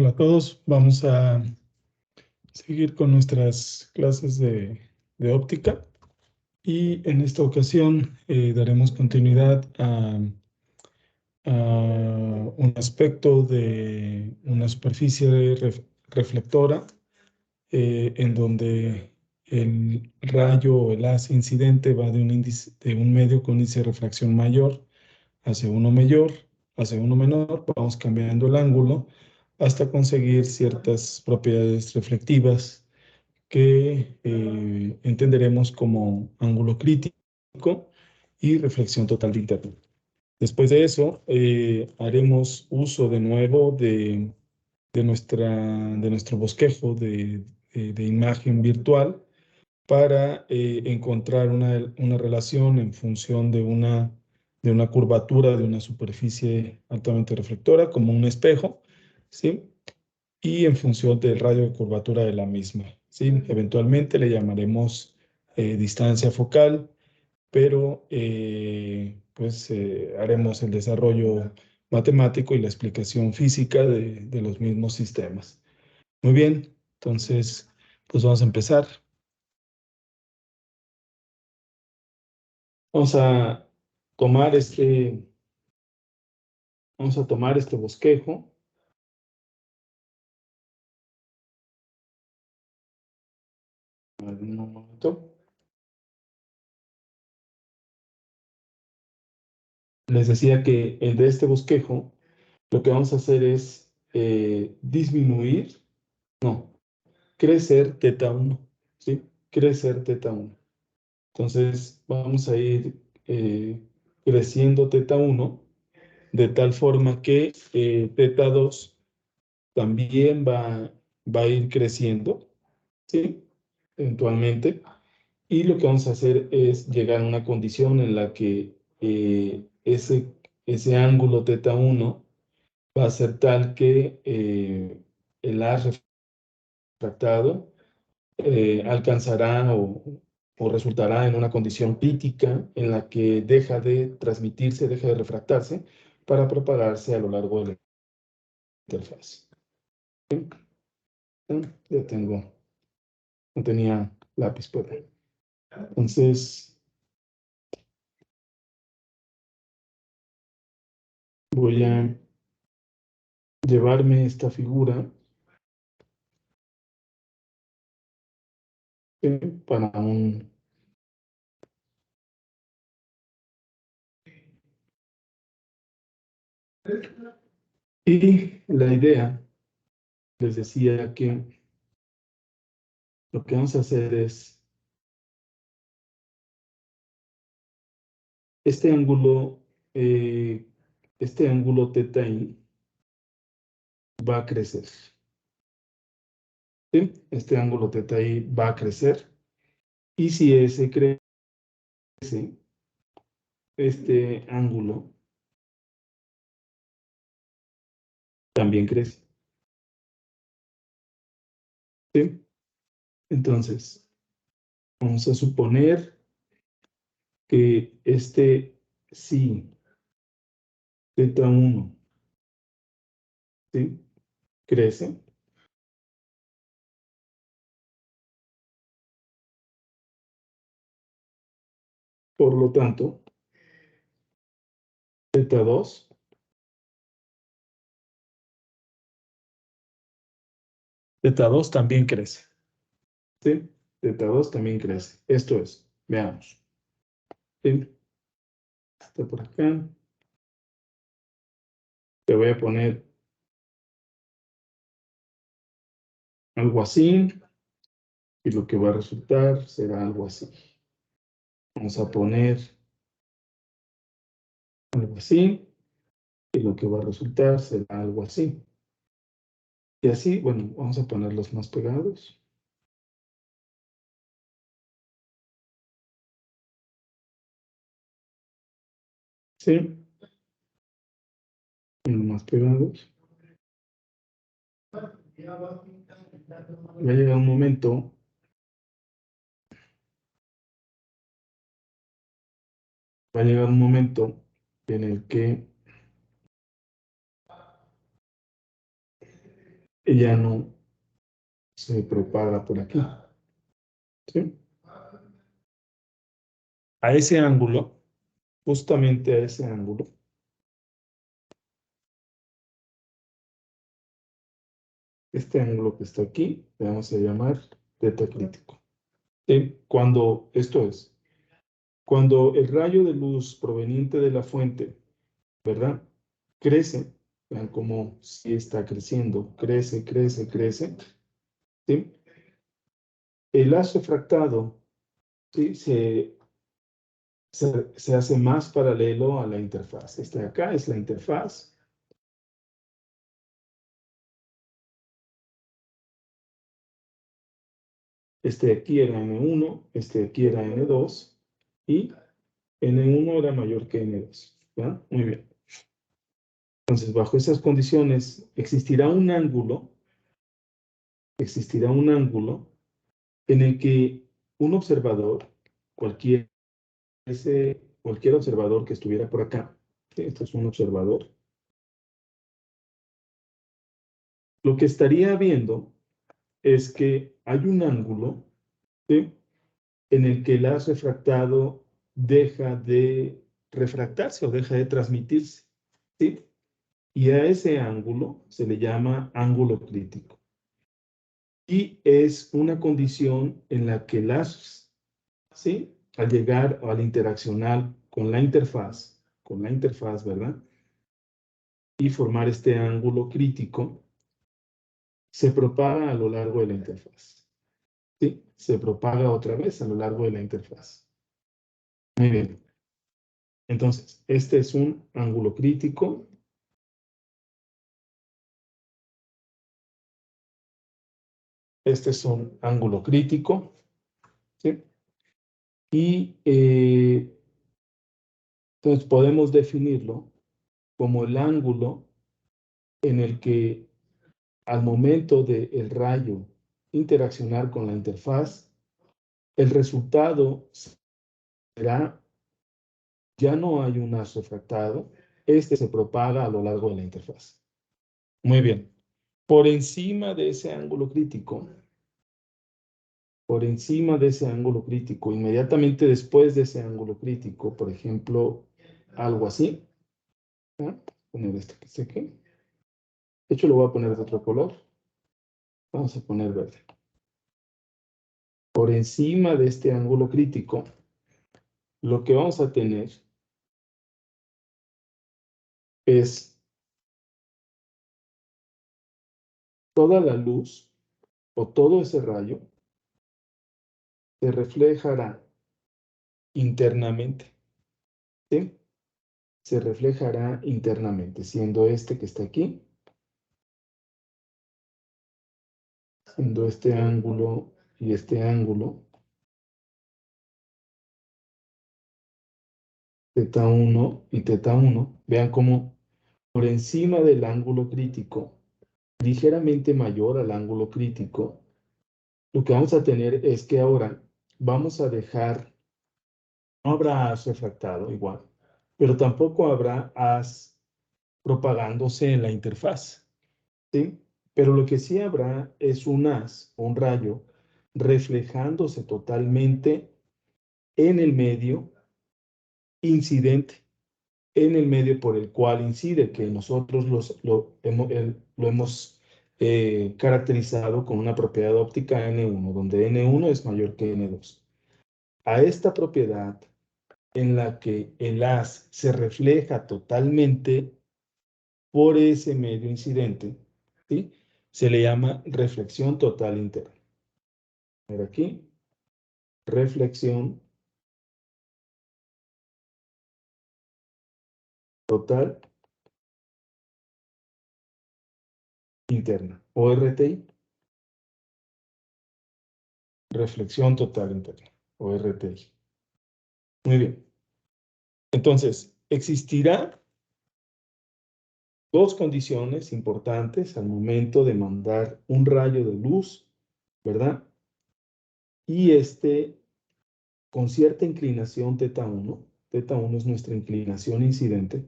Hola a todos, vamos a seguir con nuestras clases de óptica y en esta ocasión daremos continuidad a un aspecto de una superficie reflectora en donde el rayo o el haz incidente va de un medio con índice de refracción mayor mayor, hacia uno menor, vamos cambiando el ángulo hasta conseguir ciertas propiedades reflectivas que entenderemos como ángulo crítico y reflexión total de interno. Después de eso, haremos uso de nuevo de nuestro bosquejo de imagen virtual para encontrar una relación en función de una curvatura de una superficie altamente reflectora, como un espejo, ¿sí? Y en función del radio de curvatura de la misma, ¿sí? Eventualmente le llamaremos distancia focal, pero haremos el desarrollo matemático y la explicación física de los mismos sistemas. Muy bien, entonces, pues vamos a empezar. Vamos a tomar este, vamos a tomar este bosquejo. A ver, un momento. Les decía que el de este bosquejo, lo que vamos a hacer es disminuir, no, crecer teta 1, ¿sí? Crecer teta 1. Entonces, vamos a ir creciendo teta 1 de tal forma que teta 2 también va a ir creciendo, ¿sí? Eventualmente. Y lo que vamos a hacer es llegar a una condición en la que ese ángulo teta 1 va a ser tal que el haz refractado alcanzará o resultará en una condición crítica en la que deja de transmitirse, deja de refractarse para propagarse a lo largo de la interfaz. ¿Sí? Ya tengo, no tenía lápiz por ahí. Entonces, voy a llevarme esta figura para un... Y la idea, les decía que lo que vamos a hacer es, este ángulo, eh, este ángulo teta i va a crecer. ¿Sí? Este ángulo teta i va a crecer. Y si ese crece, este ángulo también crece. ¿Sí? Entonces, vamos a suponer que este sí, teta 1, ¿sí? Crece. Por lo tanto, teta 2 también crece. ¿Sí? Teta 2 también crece. Esto es, veamos. ¿Sí? Está por acá. Te voy a poner algo así. Y lo que va a resultar será algo así. Vamos a poner algo así. Y lo que va a resultar será algo así. Y así, bueno, vamos a ponerlos más pegados. ¿Sí? Uno más pegados. Va a llegar un momento en el que ya no se propaga por aquí. ¿Sí? A ese ángulo, justamente a ese ángulo, este ángulo que está aquí, le vamos a llamar teta crítico. Cuando el rayo de luz proveniente de la fuente, ¿verdad? Crece, vean cómo sí está creciendo, crece, crece, crece, ¿sí? El haz refractado, ¿sí? Se hace más paralelo a la interfaz. Este de acá es la interfaz. Este de aquí era N1, este de aquí era N2 y N1 era mayor que N2. ¿Ya? Muy bien. Entonces, bajo esas condiciones, existirá un ángulo en el que un observador, cualquier, cualquier observador que estuviera por acá, ¿sí? Este es un observador, lo que estaría viendo es que hay un ángulo, ¿sí? En el que el haz refractado deja de refractarse o deja de transmitirse, ¿sí? Y a ese ángulo se le llama ángulo crítico. Y es una condición en la que el haz, ¿sí? Al llegar o al interaccionar con la interfaz, ¿verdad? Y formar este ángulo crítico, se propaga a lo largo de la interfaz. ¿Sí? Se propaga otra vez a lo largo de la interfaz. Muy bien. Entonces, este es un ángulo crítico. Este es un ángulo crítico. ¿Sí? Y entonces podemos definirlo como el ángulo en el que al momento del rayo interaccionar con la interfaz, el resultado será, ya no hay un haz refractado, este se propaga a lo largo de la interfaz. Muy bien. Por encima de ese ángulo crítico, inmediatamente después de ese ángulo crítico, por ejemplo, algo así, ¿ah? Poner este que esté aquí. De hecho, lo voy a poner de otro color. Vamos a poner verde. Por encima de este ángulo crítico, lo que vamos a tener es toda la luz o todo ese rayo se reflejará internamente, ¿sí? Se reflejará internamente, siendo este que está aquí, siendo este ángulo y este ángulo, teta 1 y teta 1. Vean cómo por encima del ángulo crítico, ligeramente mayor al ángulo crítico, lo que vamos a tener es que ahora vamos a dejar, no habrá haz refractado igual, pero tampoco habrá haz propagándose en la interfaz, ¿sí? Pero lo que sí habrá es un haz, un rayo, reflejándose totalmente en el medio incidente, en el medio por el cual incide, que nosotros lo hemos caracterizado con una propiedad óptica N1, donde N1 es mayor que N2. A esta propiedad en la que el haz se refleja totalmente por ese medio incidente, ¿sí? Se le llama reflexión total interna. A ver aquí, reflexión total interna, o RTI, reflexión total interna, o RTI. Muy bien. Entonces, existirá dos condiciones importantes al momento de mandar un rayo de luz, ¿verdad? Y con cierta inclinación teta 1 es nuestra inclinación incidente,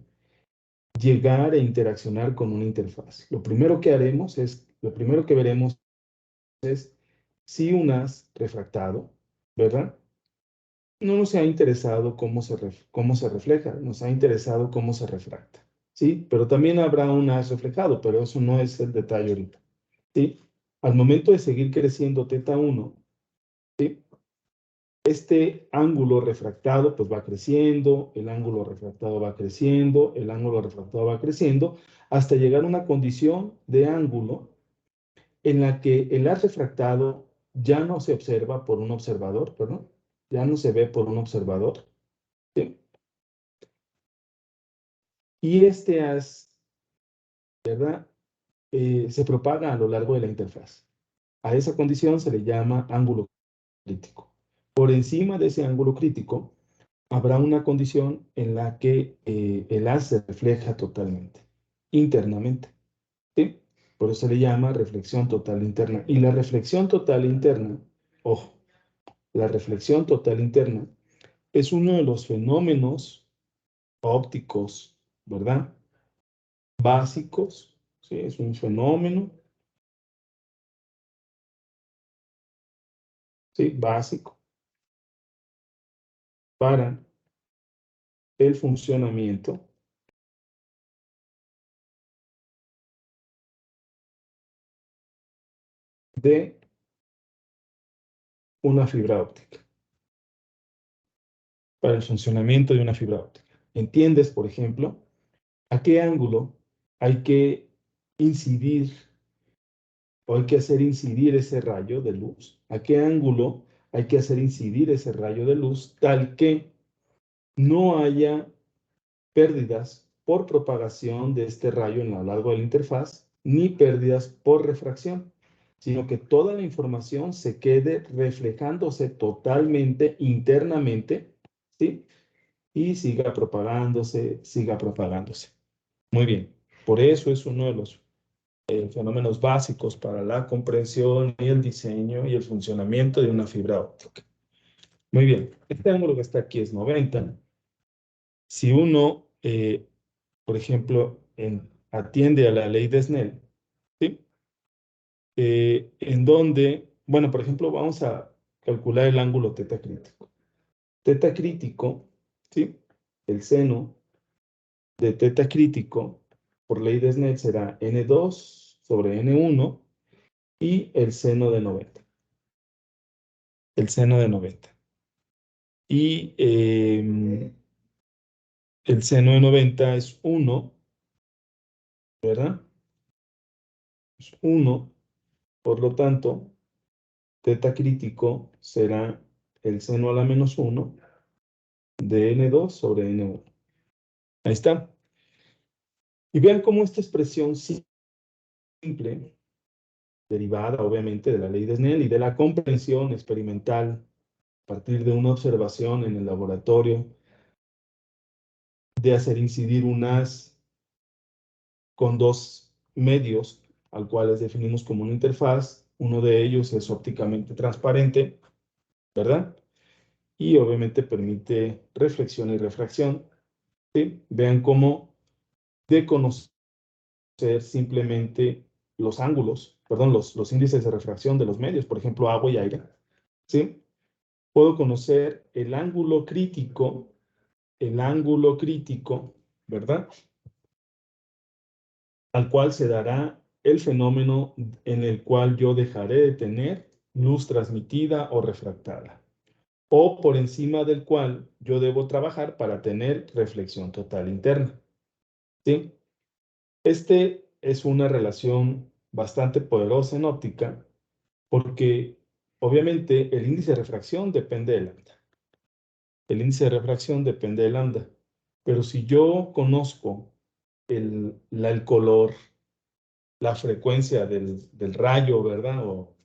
llegar e interaccionar con una interfaz. Lo primero que haremos es lo primero que veremos es si un haz refractado, ¿verdad? No nos ha interesado cómo se refleja, nos ha interesado cómo se refracta, ¿sí? Pero también habrá un haz reflejado, pero eso no es el detalle ahorita, ¿sí? Al momento de seguir creciendo θ1, ¿sí? Este ángulo refractado pues va creciendo, el ángulo refractado va creciendo, el ángulo refractado va creciendo, hasta llegar a una condición de ángulo en la que el haz refractado ya no se observa por un observador, perdón, ya no se ve por un observador, ¿sí? Y este haz, ¿verdad? Se propaga a lo largo de la interfaz. A esa condición se le llama ángulo crítico. Por encima de ese ángulo crítico, habrá una condición en la que el haz se refleja totalmente, internamente, ¿sí? Por eso se le llama reflexión total interna. Y la reflexión total interna, ojo, la reflexión total interna es uno de los fenómenos ópticos, ¿verdad? Básicos, ¿sí? Es un fenómeno, ¿sí? Básico para el funcionamiento de una fibra óptica, para el funcionamiento de una fibra óptica. ¿Entiendes, por ejemplo, a qué ángulo hay que incidir o hay que hacer incidir ese rayo de luz? ¿A qué ángulo hay que hacer incidir ese rayo de luz tal que no haya pérdidas por propagación de este rayo en lo largo de la interfaz, ni pérdidas por refracción, sino que toda la información se quede reflejándose totalmente internamente, ¿sí? Y siga propagándose, siga propagándose. Muy bien, por eso es uno de los fenómenos básicos para la comprensión y el diseño y el funcionamiento de una fibra óptica. Muy bien, este ángulo que está aquí es 90. Si uno, por ejemplo, atiende a la ley de Snell, ¿sí? En donde, bueno, por ejemplo, vamos a calcular el ángulo teta crítico. Teta crítico, ¿sí? El seno de teta crítico, por ley de Snell, será N2 sobre N1 y el seno de 90. El seno de 90. Y el seno de 90 es 1, ¿verdad? Es 1, por lo tanto, teta crítico será el seno a la menos 1 de N2 sobre N1. Ahí está. Y vean cómo esta expresión simple, derivada obviamente de la ley de Snell y de la comprensión experimental a partir de una observación en el laboratorio, de hacer incidir un haz con dos medios, al cuales definimos como una interfaz. Uno de ellos es ópticamente transparente, ¿verdad? Y obviamente permite reflexión y refracción, ¿sí? Vean cómo de conocer simplemente los ángulos, perdón, los índices de refracción de los medios, por ejemplo, agua y aire, ¿sí? Puedo conocer el ángulo crítico, ¿verdad? Al cual se dará el fenómeno en el cual yo dejaré de tener luz transmitida o refractada, o por encima del cual yo debo trabajar para tener reflexión total interna, ¿sí? Este es una relación bastante poderosa en óptica porque obviamente el índice de refracción depende del lambda. El índice de refracción depende del lambda. Pero si yo conozco el color, la frecuencia del rayo, ¿verdad? O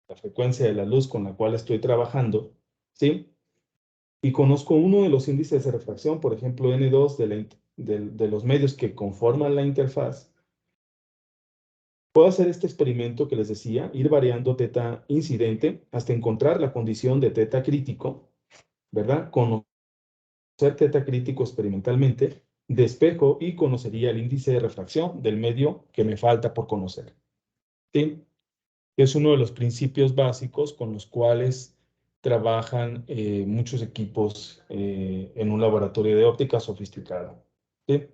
la frecuencia de la luz con la cual estoy trabajando, ¿sí? Y conozco uno de los índices de refracción, por ejemplo, N2 de los medios que conforman la interfaz, puedo hacer este experimento que les decía, ir variando teta incidente hasta encontrar la condición de teta crítico, ¿verdad? Conocer teta crítico experimentalmente, despejo y conocería el índice de refracción del medio que me falta por conocer. ¿sí? Es uno de los principios básicos con los cuales trabajan muchos equipos en un laboratorio de óptica sofisticado. ¿Sí?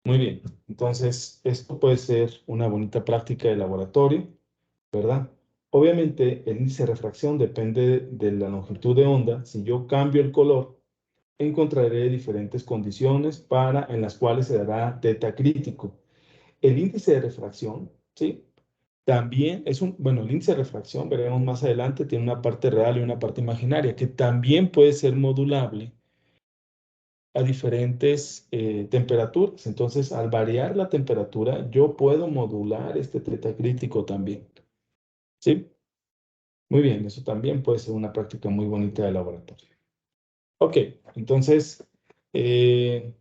Muy bien. Entonces, esto puede ser una bonita práctica de laboratorio, ¿verdad? Obviamente, el índice de refracción depende de la longitud de onda. Si yo cambio el color, encontraré diferentes condiciones en las cuales se dará teta crítico. El índice de refracción, ¿sí? También bueno, el índice de refracción, veremos más adelante, tiene una parte real y una parte imaginaria, que también puede ser modulable a diferentes temperaturas. Entonces, al variar la temperatura, yo puedo modular este teta crítico también. ¿Sí? Muy bien, eso también puede ser una práctica muy bonita de laboratorio. Ok, entonces, eh,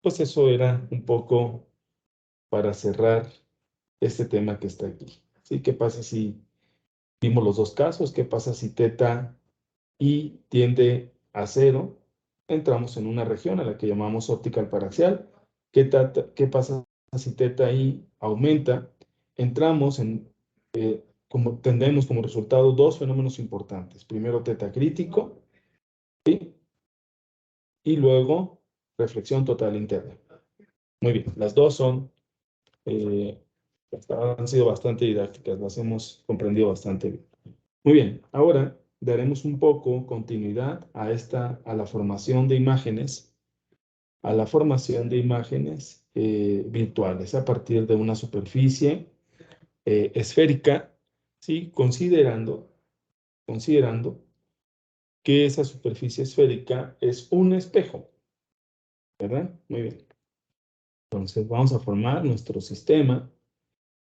pues eso era un poco para cerrar este tema que está aquí. ¿Sí? ¿Qué pasa si vimos los dos casos? ¿Qué pasa si teta y tiende a cero? Entramos en una región a la que llamamos óptica paraxial. ¿Qué pasa si teta i aumenta? Entramos tendremos como resultado dos fenómenos importantes. Primero, teta crítico, ¿sí? Y luego, reflexión total interna. Muy bien, las dos eh, han sido bastante didácticas, las hemos comprendido bastante bien. Muy bien, ahora daremos un poco continuidad a la formación de imágenes, virtuales a partir de una superficie esférica, ¿sí? Considerando que esa superficie esférica es un espejo, ¿verdad? Muy bien. Entonces vamos a formar nuestro sistema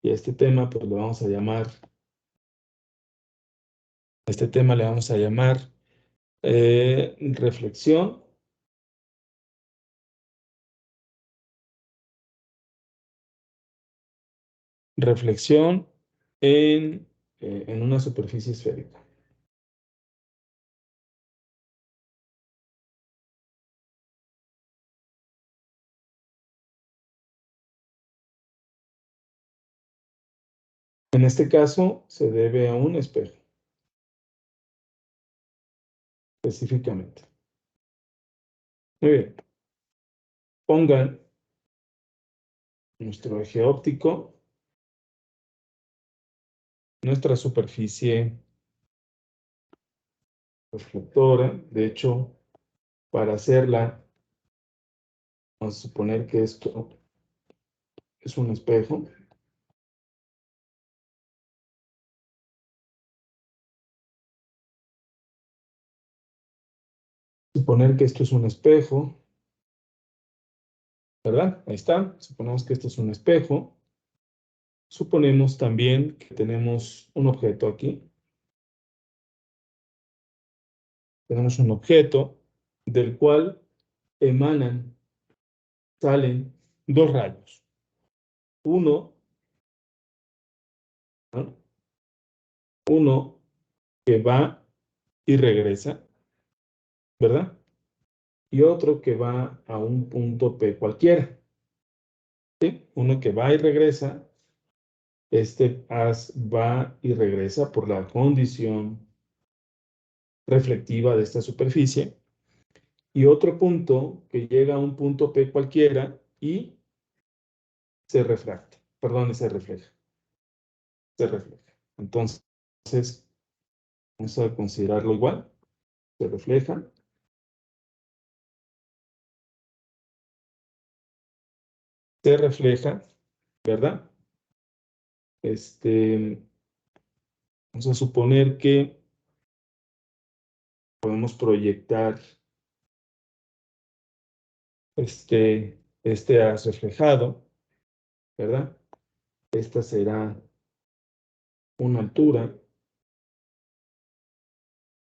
y a este tema pues le vamos a llamar reflexión reflexión en una superficie esférica. En este caso, se debe a un espejo, específicamente. Muy bien. Pongan nuestro eje óptico, nuestra superficie reflectora. De hecho, para hacerla, vamos a suponer que esto es un espejo. Suponer que esto es un espejo, ¿verdad? Ahí está. Suponemos que esto es un espejo. Suponemos también que tenemos un objeto aquí. Tenemos un objeto del cual salen dos rayos. Uno, ¿no? Uno que va y regresa, ¿verdad? Y otro que va a un punto P cualquiera, ¿sí? Uno que va y regresa, este haz va y regresa por la condición reflectiva de esta superficie, y otro punto que llega a un punto P cualquiera y se refracta, perdón, y se refleja. Entonces, vamos a considerarlo igual, se refleja, ¿verdad? Vamos a suponer que podemos proyectar este haz reflejado, ¿verdad? Esta será una altura,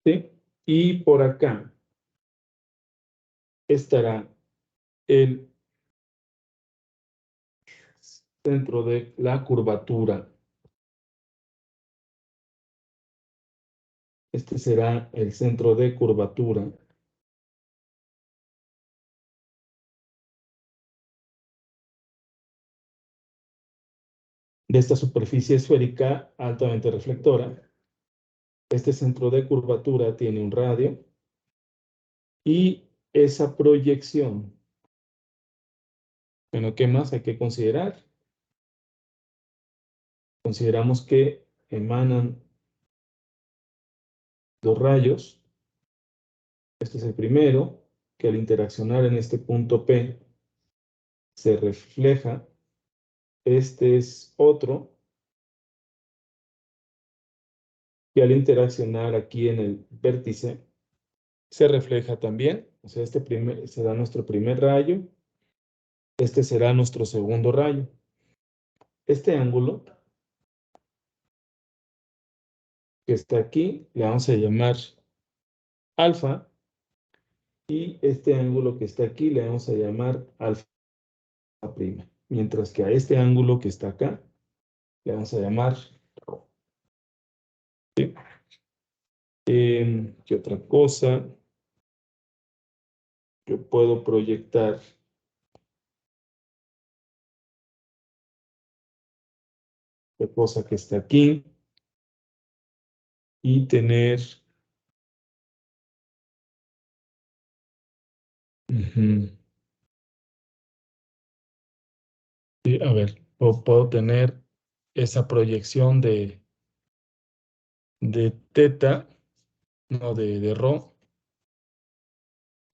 ¿sí? Y por acá estará el centro de la curvatura. Este será el centro de curvatura de esta superficie esférica altamente reflectora. Este centro de curvatura tiene un radio y esa proyección. Bueno, ¿qué más hay que considerar? Consideramos que emanan dos rayos. Este es el primero, que al interaccionar en este punto P se refleja. Este es otro, que al interaccionar aquí en el vértice se refleja también. O sea, este será nuestro primer rayo. Este será nuestro segundo rayo. Este ángulo que está aquí le vamos a llamar alfa. Y este ángulo que está aquí le vamos a llamar alfa prima. Mientras que a este ángulo que está acá le vamos a llamar rho. ¿Sí? ¿Qué otra cosa? Yo puedo proyectar la cosa que está aquí y tener... Sí, a ver, puedo tener esa proyección de teta, no de rho,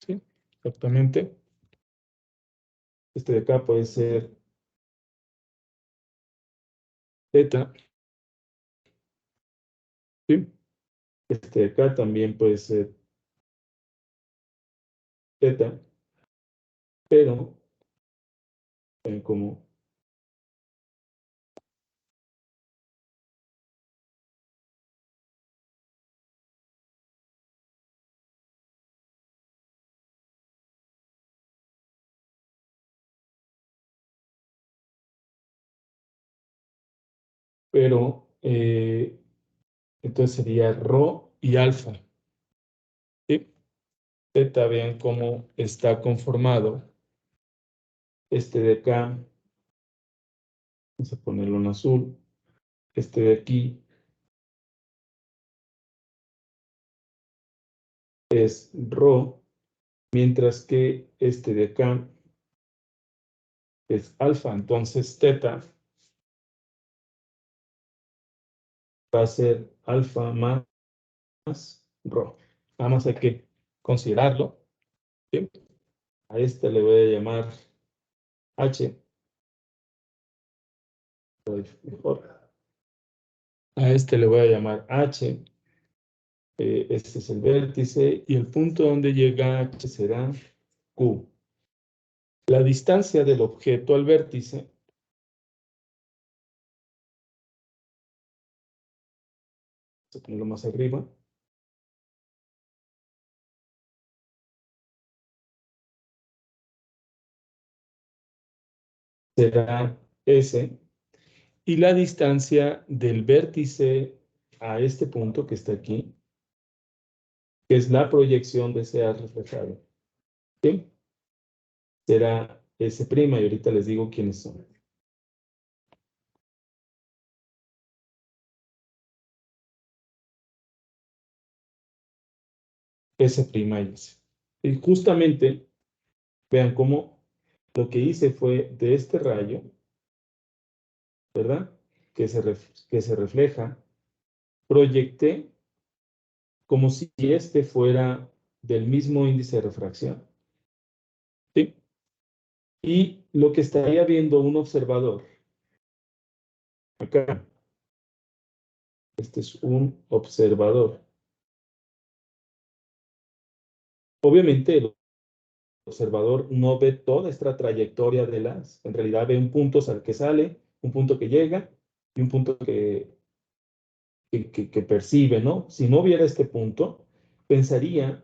¿sí? Exactamente. Este de acá puede ser teta, ¿sí? Este de acá también puede ser teta, pero como pero entonces sería rho y alfa, ¿sí? Teta, vean cómo está conformado. Este de acá, vamos a ponerlo en azul. Este de aquí es rho, mientras que este de acá es alfa. Entonces teta va a ser alfa más rho. Nada más hay que considerarlo, ¿sí? A este le voy a llamar H. Mejor. A este le voy a llamar H. Este es el vértice y el punto donde llega H será Q. La distancia del objeto al vértice vamos a ponerlo más arriba, será S. Y la distancia del vértice a este punto que está aquí, que es la proyección de ese haz reflejado, ¿sí? Será S' y ahorita les digo quiénes son. S' y S. Y justamente, vean cómo lo que hice fue de este rayo, ¿verdad? Que se refleja, proyecté como si este fuera del mismo índice de refracción, ¿sí? Y lo que estaría viendo un observador, acá, este es un observador. Obviamente el observador no ve toda esta trayectoria de las, en realidad ve un punto al que sale, un punto que llega y un punto que percibe, ¿no? Si no viera este punto, pensaría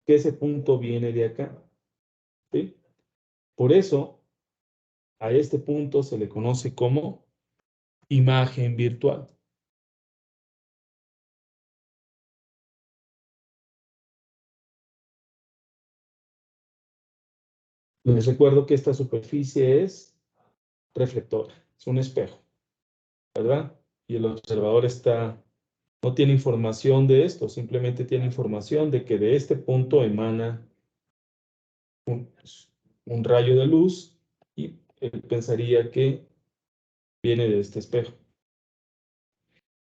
que ese punto viene de acá, ¿sí? Por eso, a este punto se le conoce como imagen virtual. Les recuerdo que esta superficie es reflectora, es un espejo. ¿verdad? Y el observador no tiene información de esto, simplemente tiene información de que de este punto emana un, un rayo de luz y él pensaría que viene de este espejo.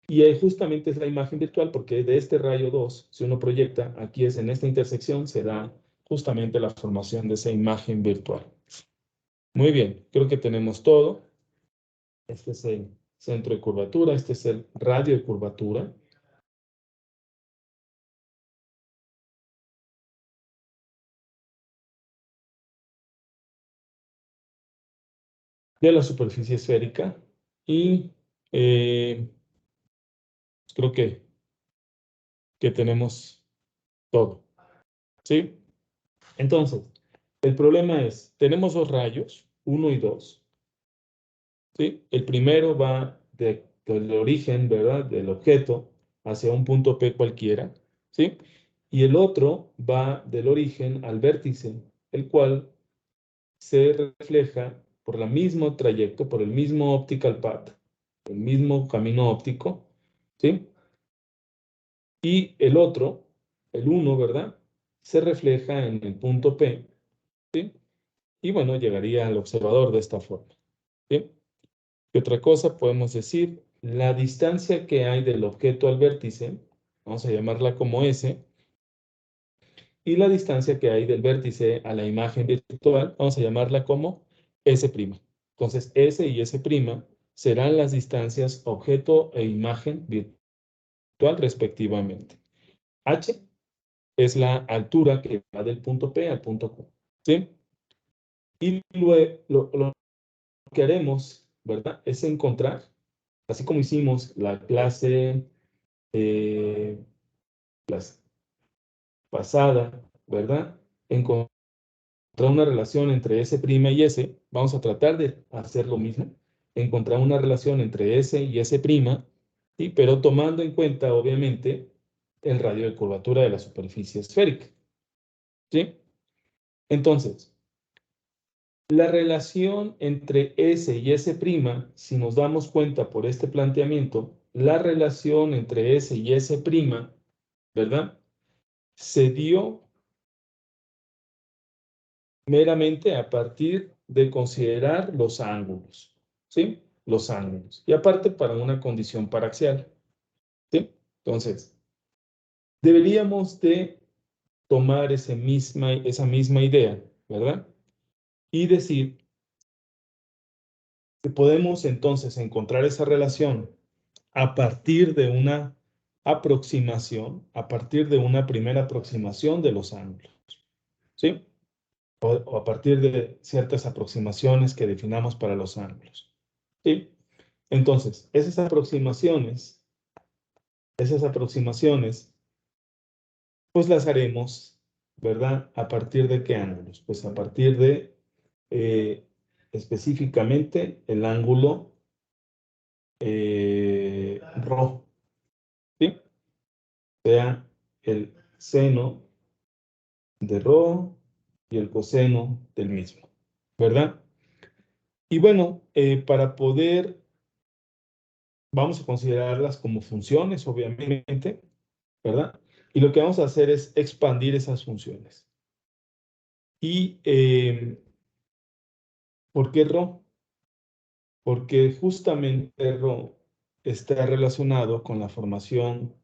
Y ahí justamente es la imagen virtual, porque de este rayo 2, si uno proyecta, aquí es en esta intersección, se da justamente la formación de esa imagen virtual. Muy bien, creo que tenemos todo. Este es el centro de curvatura, este es el radio de curvatura. De la superficie esférica. Y creo que tenemos todo. ¿Sí? Entonces, el problema es, tenemos dos rayos, 1 y 2. ¿Sí? El primero va del origen, ¿verdad? Del objeto hacia un punto P cualquiera, ¿sí? Y el otro va del origen al vértice, el cual se refleja por el mismo trayecto, por el mismo optical path, el mismo camino óptico, ¿sí? Y el otro, el uno, ¿verdad? Se refleja en el punto P, ¿sí? Y bueno, llegaría al observador de esta forma, ¿sí? ¿Qué otra cosa podemos decir? La distancia que hay del objeto al vértice, vamos a llamarla como S, y la distancia que hay del vértice a la imagen virtual, vamos a llamarla como S'. Entonces, S y S' serán las distancias objeto e imagen virtual respectivamente. H es la altura que va del punto P al punto Q, ¿sí? Y luego lo que haremos, ¿verdad? Es encontrar, así como hicimos la clase eh, pasada, ¿verdad? Encontrar una relación entre S' y S, vamos a tratar de hacer lo mismo, encontrar una relación entre S y S', ¿sí? Pero tomando en cuenta, obviamente, el radio de curvatura de la superficie esférica, ¿sí? Entonces, la relación entre S y S', si nos damos cuenta por este planteamiento, la relación entre S y S', ¿verdad? Se dio meramente a partir de considerar los ángulos, ¿sí? Los ángulos. Y aparte para una condición paraxial, ¿sí? Entonces, deberíamos de tomar esa misma idea, ¿verdad? Y decir que podemos entonces encontrar esa relación a partir de una aproximación, a partir de una primera aproximación de los ángulos, ¿sí? O a partir de ciertas aproximaciones que definamos para los ángulos, ¿sí? Entonces, esas aproximaciones, pues las haremos, ¿verdad? ¿A partir de qué ángulos? Pues a partir de específicamente el ángulo ρ, ¿sí? Sea el seno de ρ y el coseno del mismo, ¿verdad? Y bueno, para poder, vamos a considerarlas como funciones, obviamente, ¿verdad? Y lo que vamos a hacer es expandir esas funciones. ¿Y por qué ρ? Porque justamente ρ está relacionado con la formación,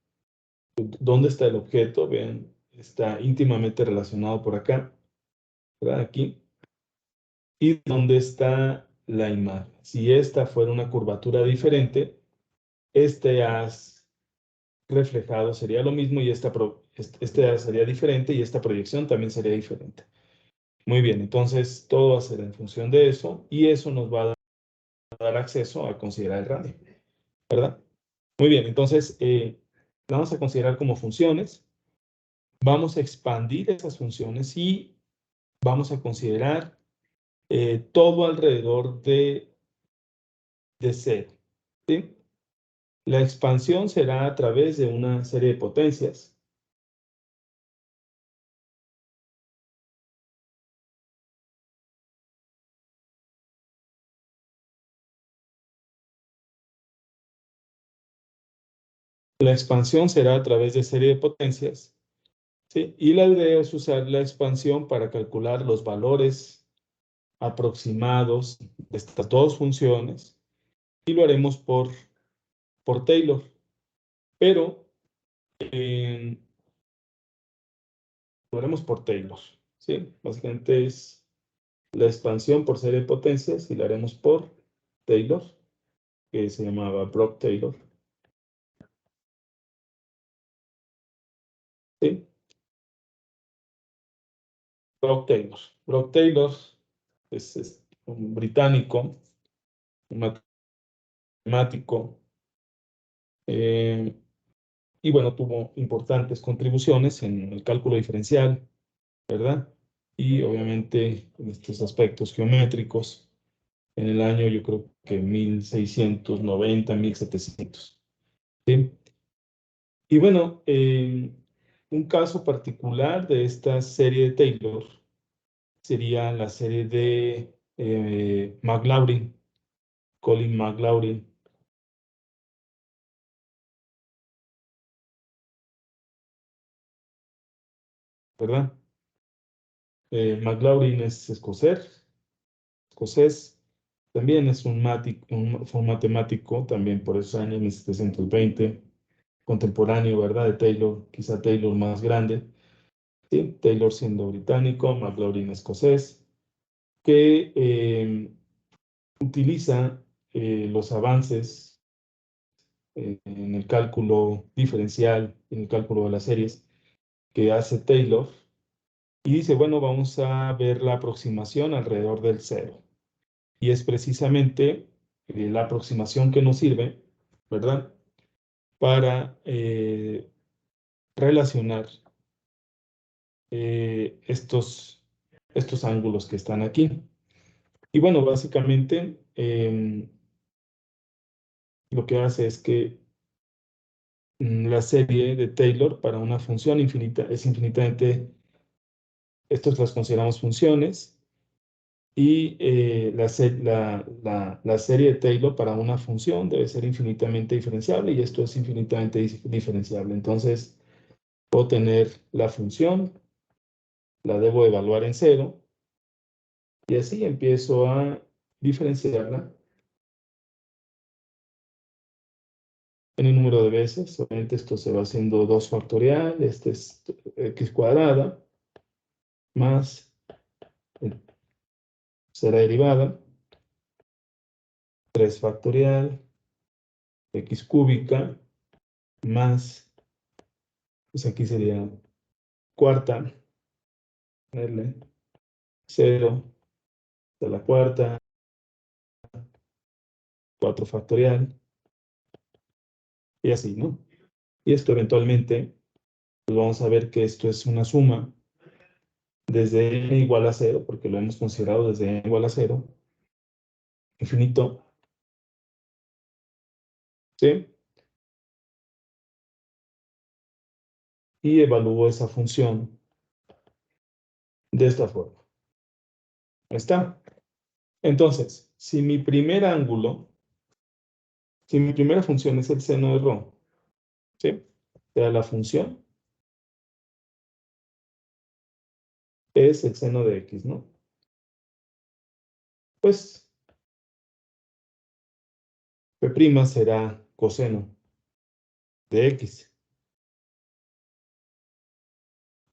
¿dónde está el objeto? Vean, está íntimamente relacionado por acá, ¿verdad? Aquí. ¿Y dónde está la imagen? Si esta fuera una curvatura diferente, este haz reflejado sería lo mismo y este haz sería diferente y esta proyección también sería diferente. Muy bien, entonces todo va a ser en función de eso y eso nos va a dar acceso a considerar el radio, ¿verdad? Muy bien, entonces vamos a considerar como funciones, vamos a expandir esas funciones y vamos a considerar todo alrededor de cero, ¿sí? La expansión será a través de una serie de potencias. La expansión será a través de serie de potencias, ¿sí? Y la idea es usar la expansión para calcular los valores aproximados de estas dos funciones y lo haremos por Taylor. Pero lo haremos por Taylor, ¿sí? Básicamente es la expansión por serie de potencias y la haremos por Taylor, que se llamaba Brock Taylor, ¿sí? Brock Taylor. Brock Taylor es un británico, un matemático, eh, y bueno, tuvo importantes contribuciones en el cálculo diferencial, ¿verdad? Y obviamente en estos aspectos geométricos, en el año yo creo que 1690, 1700, ¿sí? Y bueno, un caso particular de esta serie de Taylor sería la serie de Maclaurin, Colin Maclaurin, ¿verdad? Maclaurin es escocés, también es fue un matemático, también por esos años, 1720, contemporáneo, ¿verdad? De Taylor, quizá Taylor más grande, ¿sí? Taylor siendo británico, Maclaurin escocés, que utiliza los avances en el cálculo diferencial, en el cálculo de las series que hace Taylor, y dice, bueno, vamos a ver la aproximación alrededor del cero. Y es precisamente la aproximación que nos sirve, ¿verdad? Para relacionar estos ángulos que están aquí. Y bueno, básicamente lo que hace es que la serie de Taylor para una función infinita es infinitamente, estos las consideramos funciones, y la serie de Taylor para una función debe ser infinitamente diferenciable y esto es infinitamente diferenciable. Entonces, puedo tener la función, la debo evaluar en cero y así empiezo a diferenciarla en un número de veces. Obviamente esto se va haciendo 2 factorial, este es x cuadrada, más será derivada, 3 factorial, x cúbica, más, pues aquí sería cuarta, L, 0 de la cuarta, 4 factorial, y así, ¿no? Y esto eventualmente, pues vamos a ver que esto es una suma desde n igual a 0, porque lo hemos considerado desde n igual a 0, infinito, ¿sí? Y evalúo esa función de esta forma. Ahí está. Entonces, si mi primera función es el seno de Rho, ¿sí? O sea, la función es el seno de x, ¿no? Pues P' será coseno de x.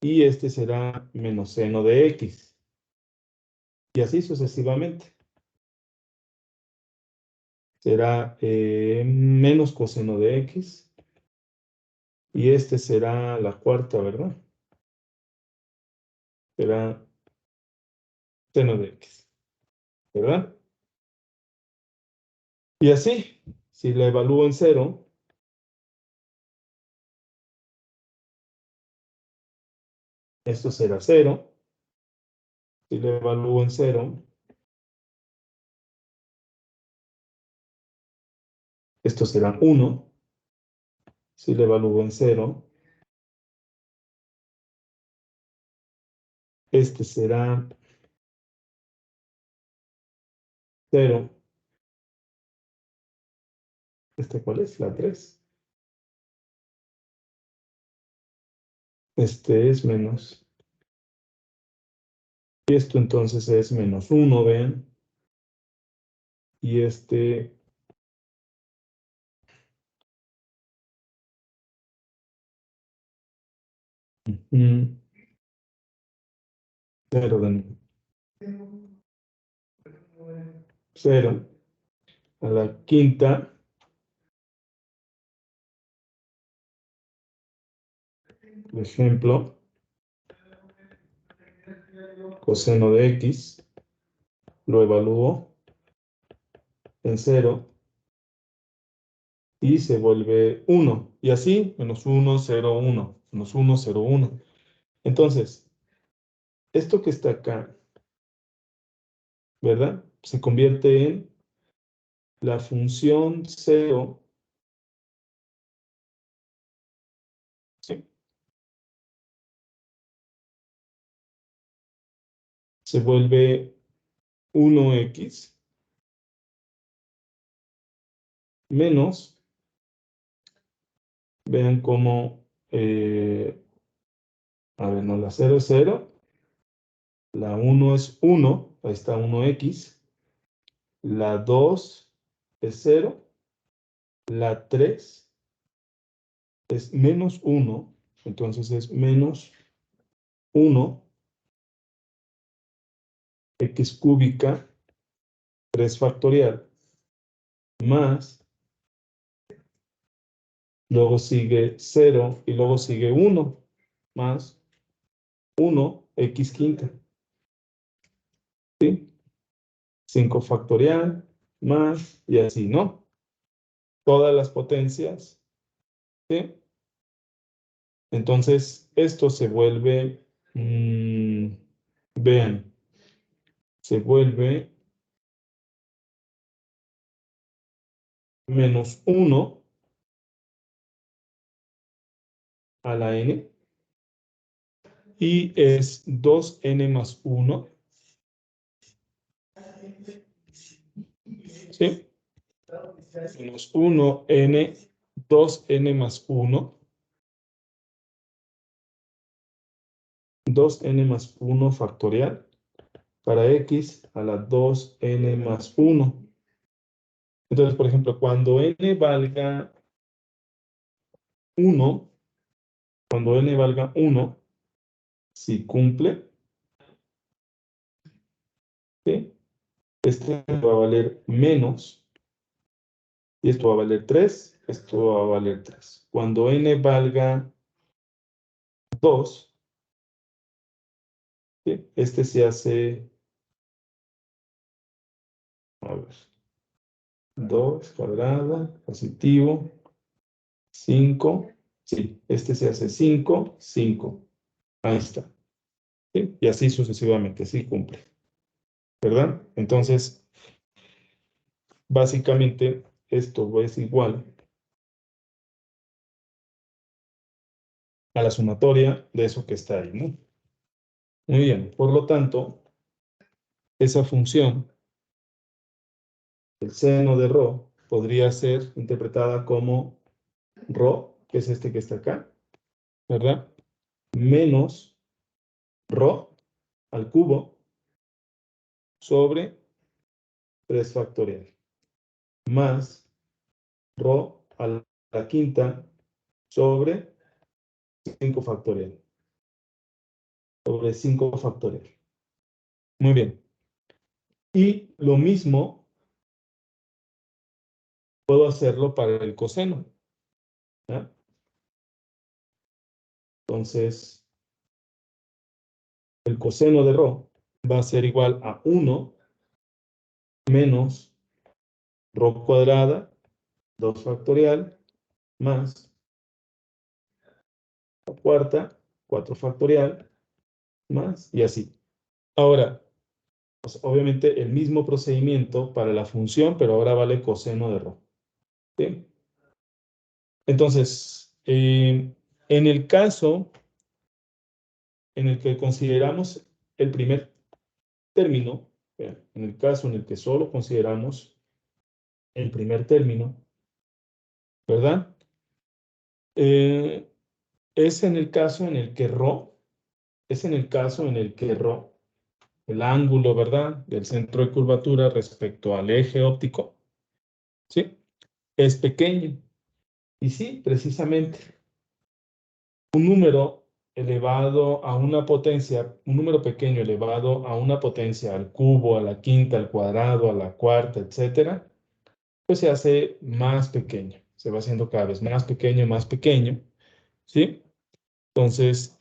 Y este será menos seno de x. Y así sucesivamente. Será menos coseno de x. Y este será la cuarta, ¿verdad? Será seno de x, ¿verdad? Y así, si la evalúo en cero, esto será cero. Si la evalúo en cero, esto será 1. Si la evalúo en cero, este será 0. ¿Este cuál es? La 3. Este es menos. Y esto entonces es menos 1, vean. Y este... 0 de nuevo. 0 a la quinta. Por ejemplo, coseno de x. Lo evalúo en 0. Y se vuelve 1. Y así, menos 1, 0, 1. Menos 1, 0, 1. Entonces, esto que está acá, ¿verdad? Se convierte en la función 0. ¿Sí? Se vuelve 1x menos, vean cómo, a ver, no, la 0 es 0, la 1 es 1, ahí está 1x, la 2 es 0, la 3 es menos 1, entonces es menos 1, x cúbica, 3 factorial, más, luego sigue 0 y luego sigue 1, más 1, x quinta. ¿Sí? 5 factorial, más, y así, ¿no? Todas las potencias, ¿sí? Entonces, esto se vuelve, vean, se vuelve menos 1 a la n, y es 2n más 1, ¿sí? Menos 1n, 2n más 1, 2n más 1 factorial, para x a la 2n más 1. Entonces, por ejemplo, cuando n valga 1, cuando n valga 1, si cumple, ¿sí? Este va a valer menos, y esto va a valer 3, esto va a valer 3. Cuando n valga 2, ¿sí? Este se hace, a ver, 2 cuadrada, positivo, 5, sí, este se hace 5, 5. Ahí está. ¿Sí? Y así sucesivamente, así cumple. ¿Verdad? Entonces, básicamente, esto es igual a la sumatoria de eso que está ahí, ¿no? Muy bien, por lo tanto, esa función, el seno de ρ, podría ser interpretada como ρ, que es este que está acá, ¿verdad? Menos ρ al cubo sobre 3 factorial, más ρ a la quinta sobre 5 factorial, sobre 5 factorial. Muy bien. Y lo mismo puedo hacerlo para el coseno, ¿ya? Entonces, el coseno de ρ va a ser igual a 1 menos ρ cuadrada, 2 factorial, más la cuarta, 4 factorial, más, y así. Ahora, pues, obviamente el mismo procedimiento para la función, pero ahora vale coseno de ρ. ¿Sí? Entonces, en el caso en el que consideramos el primer término, en el caso en el que solo consideramos el primer término, ¿verdad? es en el caso en el que Rho, el ángulo, ¿verdad?, del centro de curvatura respecto al eje óptico, ¿sí?, es pequeño. Y sí, precisamente, un número elevado a una potencia, un número pequeño elevado a una potencia al cubo, a la quinta, al cuadrado, a la cuarta, etcétera, pues se hace más pequeño. Se va haciendo cada vez más pequeño, ¿sí? Entonces,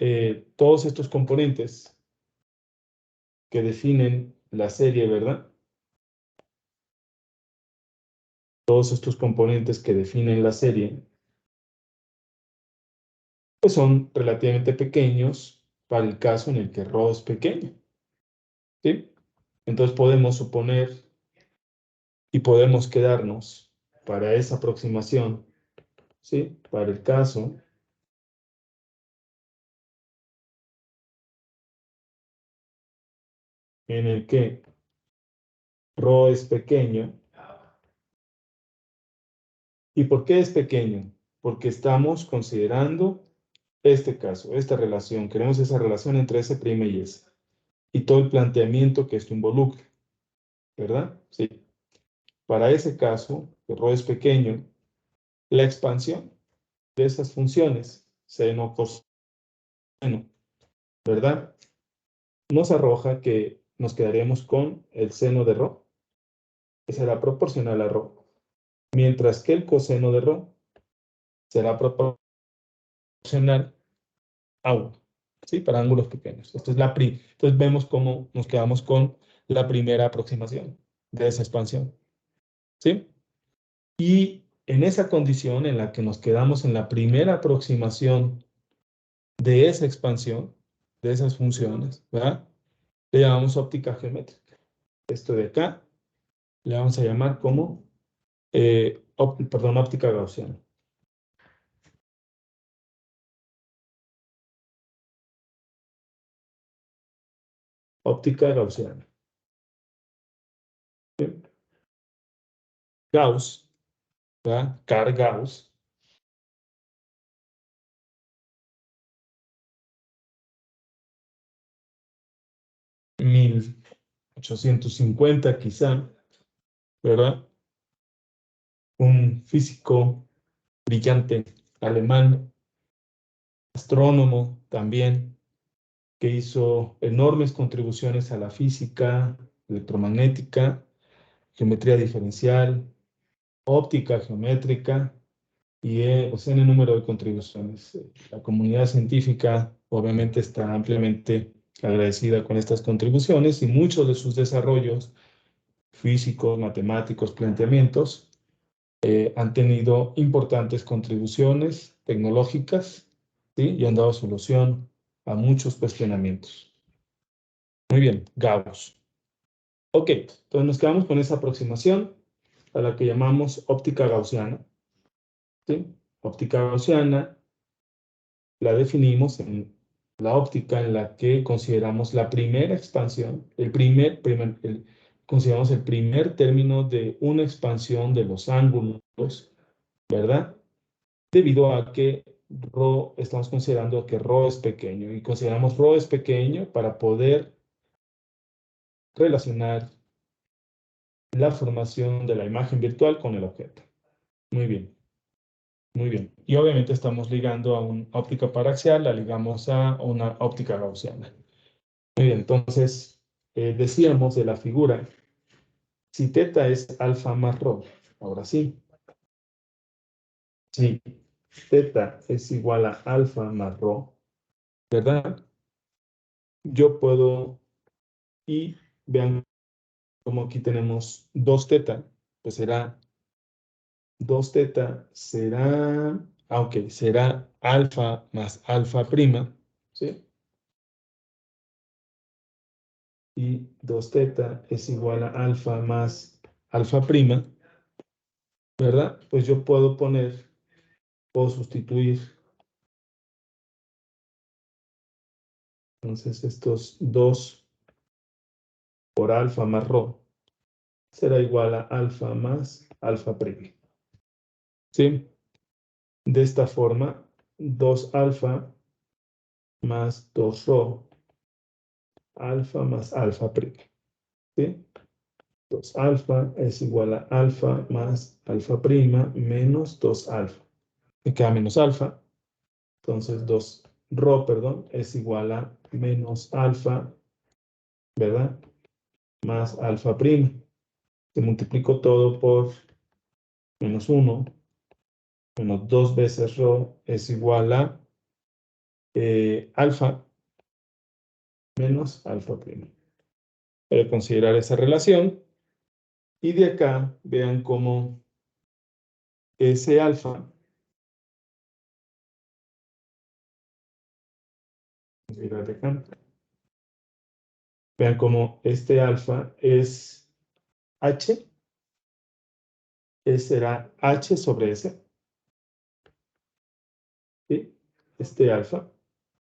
todos estos componentes que definen la serie, ¿verdad? Todos estos componentes que definen la serie, pues son relativamente pequeños para el caso en el que Rho es pequeño, ¿sí? Entonces podemos suponer y podemos quedarnos para esa aproximación, ¿sí?, para el caso en el que Rho es pequeño. ¿Y por qué es pequeño? Porque estamos considerando este caso, esta relación. Queremos esa relación entre S' y S. Y todo el planteamiento que esto involucra, ¿verdad? Sí. Para ese caso, que Rho es pequeño, la expansión de esas funciones, seno, coseno, ¿verdad?, nos arroja que nos quedaríamos con el seno de Rho, que será proporcional a Rho, mientras que el coseno de Rho será proporcional a 1, ¿sí?, para ángulos pequeños. Entonces vemos cómo nos quedamos con la primera aproximación de esa expansión, ¿sí? Y en esa condición en la que nos quedamos en la primera aproximación de esa expansión, de esas funciones, ¿verdad?, le llamamos óptica geométrica. Esto de acá le vamos a llamar como, óptica gaussiana. Óptica gaussiana. ¿Sí? Gauss, ¿verdad? Carl Gauss, (1850 quizá), ¿verdad? Un físico brillante alemán, astrónomo también, que hizo enormes contribuciones a la física electromagnética, geometría diferencial, óptica geométrica y pues, en el número de contribuciones. La comunidad científica obviamente está ampliamente agradecida con estas contribuciones y muchos de sus desarrollos físicos, matemáticos, planteamientos han tenido importantes contribuciones tecnológicas, ¿sí?, y han dado solución a muchos cuestionamientos. Muy bien, Gauss. Ok, entonces nos quedamos con esa aproximación a la que llamamos óptica gaussiana, ¿sí? Óptica gaussiana la definimos en la óptica en la que consideramos la primera expansión, consideramos el primer término de una expansión de los ángulos, ¿verdad? Debido a que estamos considerando que Rho es pequeño y consideramos Rho es pequeño para poder relacionar la formación de la imagen virtual con el objeto. Muy bien, muy bien. Y obviamente estamos ligando a una óptica paraxial, la ligamos a una óptica gaussiana. Muy bien, entonces decíamos de la figura, si teta es alfa más Rho, ahora sí, si teta es igual a alfa más Rho, ¿verdad? Yo puedo, y vean como aquí tenemos 2 teta, pues será 2 teta, será alfa más alfa prima, ¿sí? Y 2 teta es igual a alfa más alfa prima, ¿verdad? Pues yo puedo sustituir. Entonces estos 2 por alfa más Rho será igual a alfa más alfa prima, ¿sí? De esta forma 2 alfa más 2 rho, alfa más alfa prima. ¿Sí? 2 alfa es igual a alfa más alfa prima menos 2 alfa. Me queda menos alfa. Entonces 2 rho, perdón, es igual a menos alfa, ¿verdad? Más alfa prima. Se multiplico todo por menos 1, menos 2 veces rho es igual a alfa menos alfa prima. Voy a considerar esa relación. Y de acá, vean cómo ese alfa, mirar de acá, vean cómo este alfa es h, será h sobre s. ¿Sí? Este alfa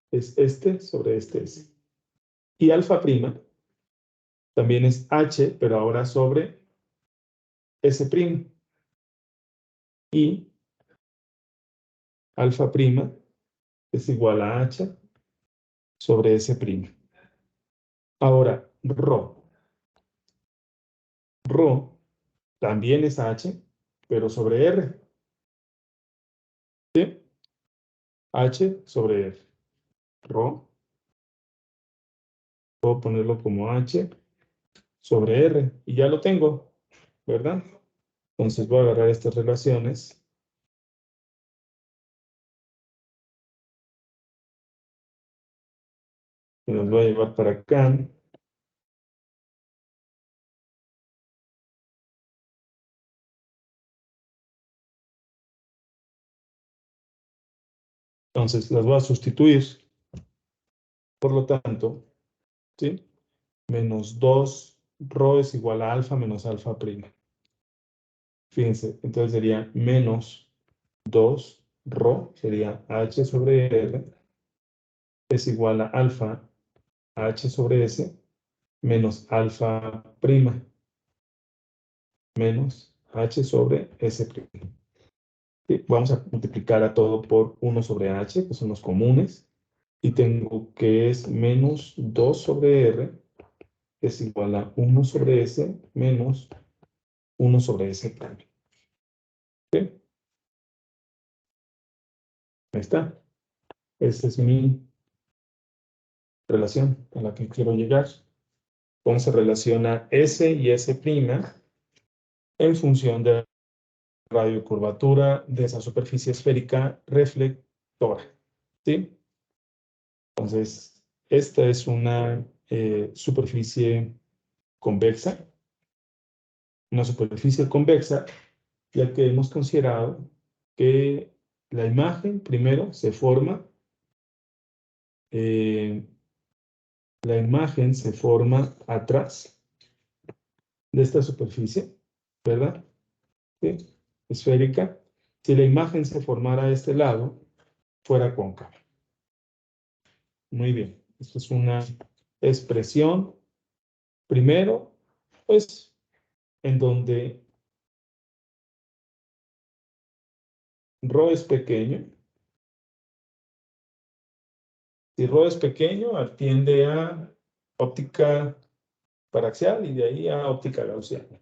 es este sobre este s. Y alfa prima también es h, pero ahora sobre s prima. Y alfa prima es igual a h sobre s prima. Ahora, rho. Rho también es h, pero sobre r. ¿Sí? H sobre r. Rho, puedo ponerlo como h sobre r. Y ya lo tengo, ¿verdad? Entonces voy a agarrar estas relaciones. Y las voy a llevar para acá. Entonces las voy a sustituir. Por lo tanto, ¿sí? Menos 2 rho es igual a alfa menos alfa prima. Fíjense, entonces sería menos 2 rho, sería h sobre r, es igual a alfa h sobre s menos alfa prima menos h sobre s prima. ¿Sí? Vamos a multiplicar a todo por 1 sobre h, que son los comunes, y tengo que es menos 2 sobre r, es igual a 1 sobre s menos 1 sobre s prima. ¿Sí? Ahí está. Esa es mi relación a la que quiero llegar. ¿Cómo se relaciona S y S' en función de la radiocurvatura de esa superficie esférica reflectora? ¿Sí? Entonces, esta es una superficie convexa. Una superficie convexa, ya que hemos considerado que la imagen primero se forma, eh, la imagen se forma atrás de esta superficie, ¿verdad? ¿Sí? Esférica. Si la imagen se formara a este lado, fuera cóncava. Muy bien. Esto es una expresión, primero, pues, en donde ρ es pequeño. Si ρ es pequeño, atiende a óptica paraxial y de ahí a óptica gaussiana.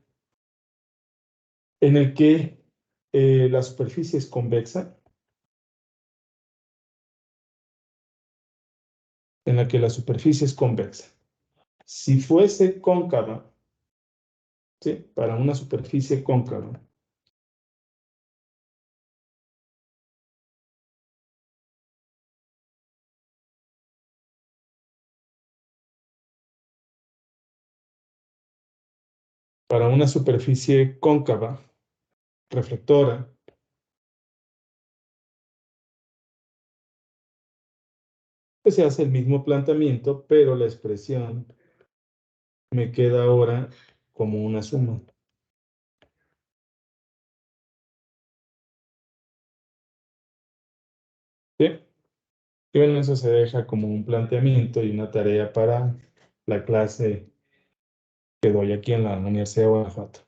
En el que la superficie es convexa, en la que la superficie es convexa. Si fuese cóncava, ¿sí? Para una superficie cóncava, para una superficie cóncava, reflectora, pues se hace el mismo planteamiento, pero la expresión me queda ahora como una suma. ¿Sí? Y bueno, eso se deja como un planteamiento y una tarea para la clase que doy aquí en la Universidad de Guanajuato.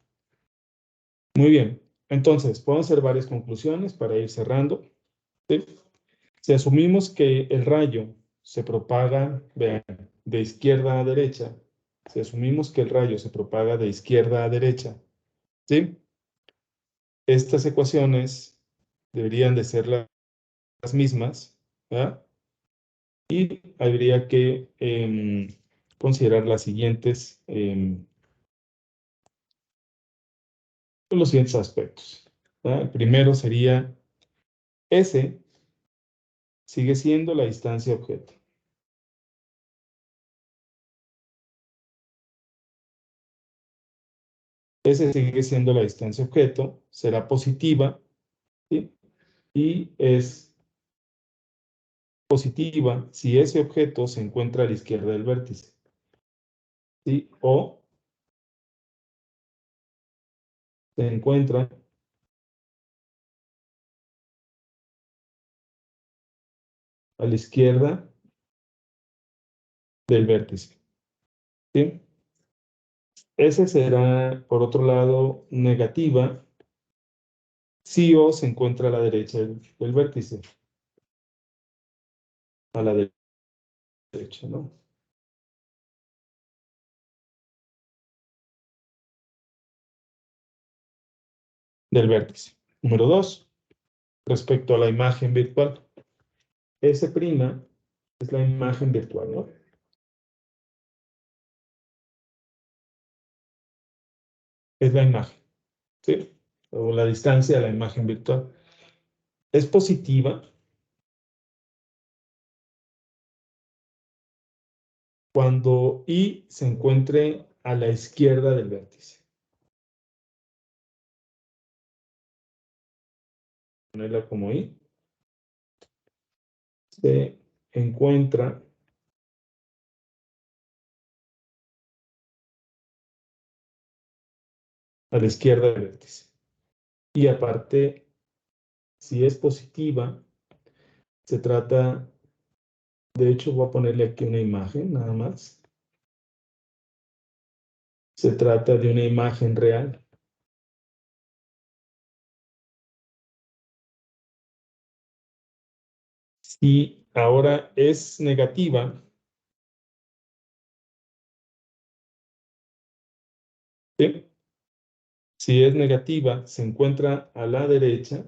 Muy bien, entonces, puedo hacer varias conclusiones para ir cerrando. ¿Sí? Si asumimos que el rayo se propaga, vean, de izquierda a derecha, si asumimos que el rayo se propaga de izquierda a derecha, ¿sí? Estas ecuaciones deberían de ser las mismas, ¿verdad? Y habría que considerar las siguientes, los siguientes aspectos, ¿verdad? El primero sería S sigue siendo la distancia objeto. S sigue siendo la distancia objeto, será positiva, ¿sí? Y es positiva si ese objeto se encuentra a la izquierda del vértice, ¿sí? O se encuentra a la izquierda del vértice, ¿sí? S será, por otro lado, negativa si O se encuentra a la derecha del vértice, a la derecha, ¿no? Del vértice. Número 2, respecto a la imagen virtual. S' es la imagen virtual, ¿no? Es la imagen, ¿sí? O la distancia a la imagen virtual. Es positiva cuando I se encuentre a la izquierda del vértice. Ponerla como I. Se encuentra a la izquierda del vértice. Y aparte, si es positiva, se trata, de hecho voy a ponerle aquí una imagen nada más. Se trata de una imagen real. Si ahora es negativa, ¿sí? Si es negativa, se encuentra a la derecha.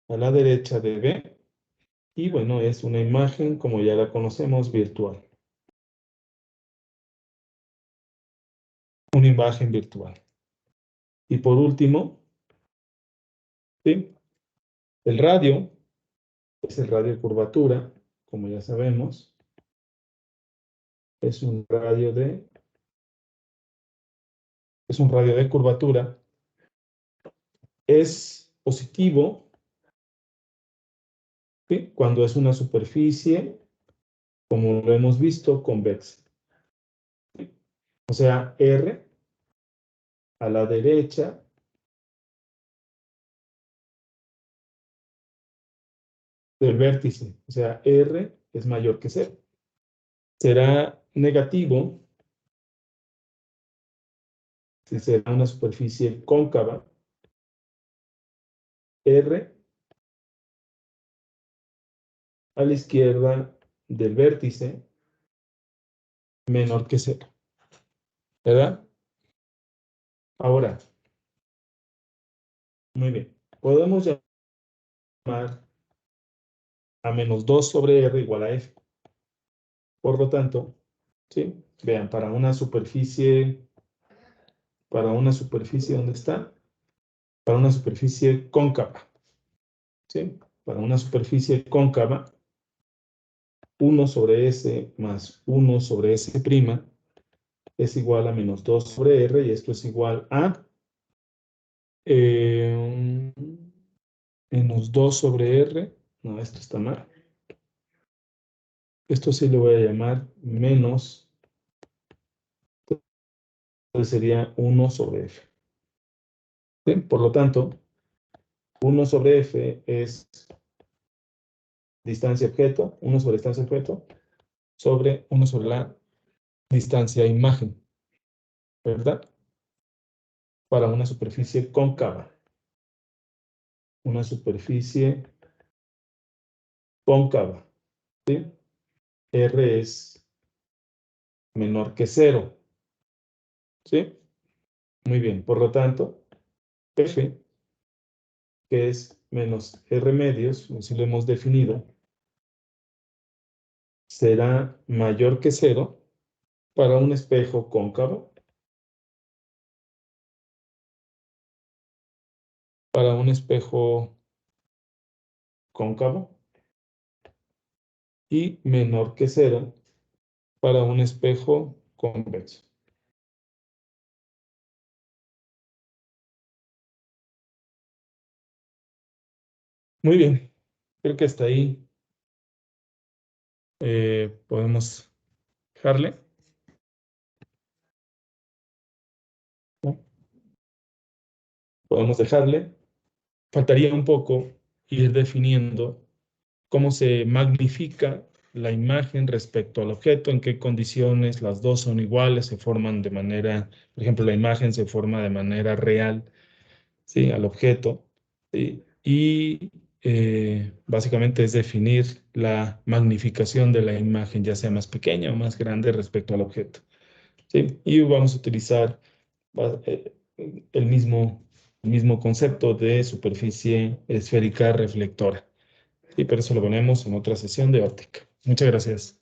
A la derecha de B. Y bueno, es una imagen, como ya la conocemos, virtual. Una imagen virtual. Y por último, ¿sí? El radio es el radio de curvatura, como ya sabemos. Es un radio de curvatura. Es positivo, ¿sí? Cuando es una superficie, como lo hemos visto, convexa. O sea, R a la derecha del vértice. O sea, R es mayor que 0. Será negativo si será una superficie cóncava. R a la izquierda del vértice menor que 0. ¿Verdad? Ahora, muy bien. Podemos llamar a menos 2 sobre R igual a F. Por lo tanto, ¿sí? Vean, ¿dónde está? Para una superficie cóncava, ¿sí? Para una superficie cóncava, 1 sobre S más 1 sobre S' es igual a menos 2 sobre R, y esto es igual a menos 2 sobre R. No, esto está mal. Esto sí le voy a llamar menos, entonces sería 1 sobre F. ¿Sí? Por lo tanto, 1 sobre F es distancia objeto, 1 sobre distancia objeto, sobre 1 sobre la distancia imagen, ¿verdad? para una superficie cóncava. Una superficie cóncava, ¿sí? R es menor que cero, ¿sí? Muy bien, por lo tanto, F, que es menos R medios, así lo hemos definido, será mayor que cero para un espejo cóncavo, para un espejo cóncavo, y menor que cero para un espejo convexo. Muy bien, creo que hasta ahí podemos dejarle, ¿no? Podemos dejarle. Faltaría un poco ir definiendo cómo se magnifica la imagen respecto al objeto, en qué condiciones las dos son iguales, se forman de manera, por ejemplo, la imagen se forma de manera real, ¿sí? Al objeto, ¿sí? Y básicamente es definir la magnificación de la imagen, ya sea más pequeña o más grande respecto al objeto, ¿sí? Y vamos a utilizar el mismo concepto de superficie esférica reflectora. Y pero eso lo ponemos en otra sesión de óptica. Muchas gracias.